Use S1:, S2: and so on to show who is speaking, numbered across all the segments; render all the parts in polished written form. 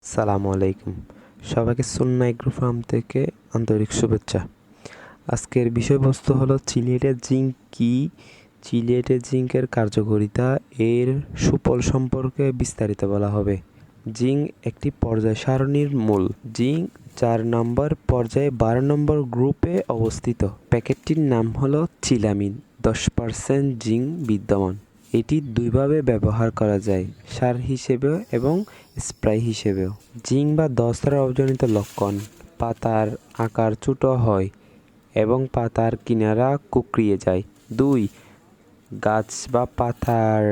S1: সালামু আলাইকুম। সবাইকে সুন্নাহ এগ্রো ফার্ম থেকে আন্তরিক শুভেচ্ছা। আজকের বিষয়বস্তু হলো চিলিয়েটেড জিঙ্ক কি, চিলিয়েটেড জিঙ্কের কার্যকারিতা, এর সুফল সম্পর্কে বিস্তারিত বলা হবে। জিঙ্ক একটি পর্যায় সারণীর মূল। জিঙ্ক 4 নম্বর পর্যায়ে 12 নম্বর গ্রুপে অবস্থিত। প্যাকেটটির নাম হলো চিলামিন। 10% জিঙ্ক বিদ্যমান। এটি দুইভাবে ব্যবহার করা যায়, সার হিসেবেও এবং স্প্রে হিসেবেও। জিঙ্ক বা দস্তার অবজনিত লক্ষণ: পাতার আকার ছোট হয় এবং পাতার কিনারা কুঁকড়িয়ে যায়। 2. গাছ বা পাতার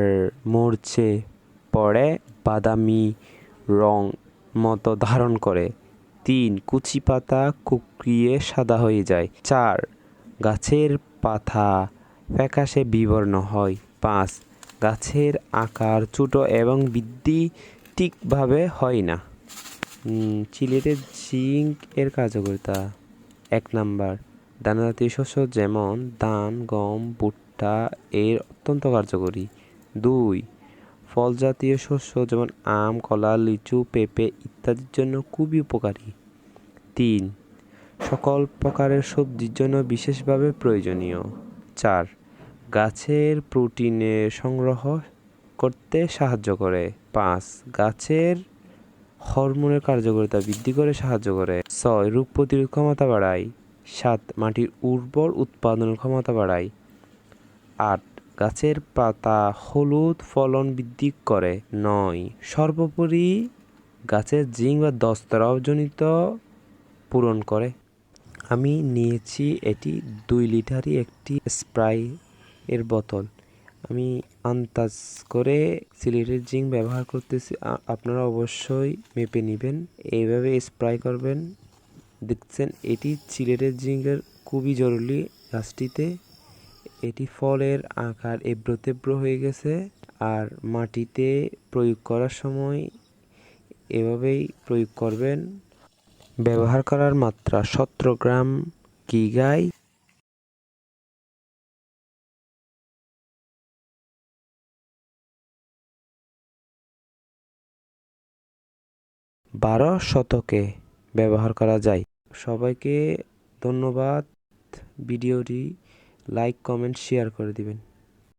S1: মরচে পড়ে বাদামি রং মতো ধারণ করে। 3. কুচি পাতা কুঁকড়িয়ে সাদা হয়ে যায়। 4. গাছের পাতা ফ্যাকাশে বিবর্ণ হয়। 5. গাছের আকার ছোট এবং বৃদ্ধি ঠিকভাবে হয় না। চিলিয়েটেড জিঙ্ক এর কার্যকারিতা: 1 নাম্বার, দানাজাতীয় শস্য যেমন ধান, গম, ভুট্টা এর অত্যন্ত কার্যকরী। 2. ফলজাতীয় শস্য যেমন আম, কলা, লিচু, পেঁপে ইত্যাদির জন্য খুবই উপকারী। 3. সকল প্রকারের সবজির জন্য বিশেষভাবে প্রয়োজনীয়। 4. গাছের প্রোটিনের সংগ্রহ করতে সাহায্য করে। 5. গাছের হরমোনের কার্যকারিতা বৃদ্ধি করে সাহায্য করে। 6. রোগ প্রতিরোধ ক্ষমতা বাড়ায়। 7. মাটির উর্বর উৎপাদন ক্ষমতা বাড়ায়। 8. গাছের পাতা হলুদ ফলন বৃদ্ধি করে। 9. সর্বোপরি গাছের জিঙ্ক বা দস্তার অবজনিত পূরণ করে। আমি নিয়েছি এটি 2 লিটারই একটি স্প্রে এর বোতল। আমি আন্দাজ করে চিলিয়েটেড জিঙ্ক ব্যবহার করতেছি। আপনারা অবশ্যই মেপে নেবেন, এইভাবে স্প্রে করবেন। দেখছেন, এটি চিলিয়েটেড জিঙ্কের খুবই জরুরি গাছটিতে। এটি ফলের আকার এবড়ো তেবড়ো হয়ে গেছে। আর মাটিতে প্রয়োগ করার সময় এভাবেই প্রয়োগ করবেন। ব্যবহার করার মাত্রা 17 গ্রাম কিগায় 12 শতকে ব্যবহার করা যায়। সবাইকে ধন্যবাদ। ভিডিওটি লাইক, কমেন্ট, শেয়ার করে দিবেন।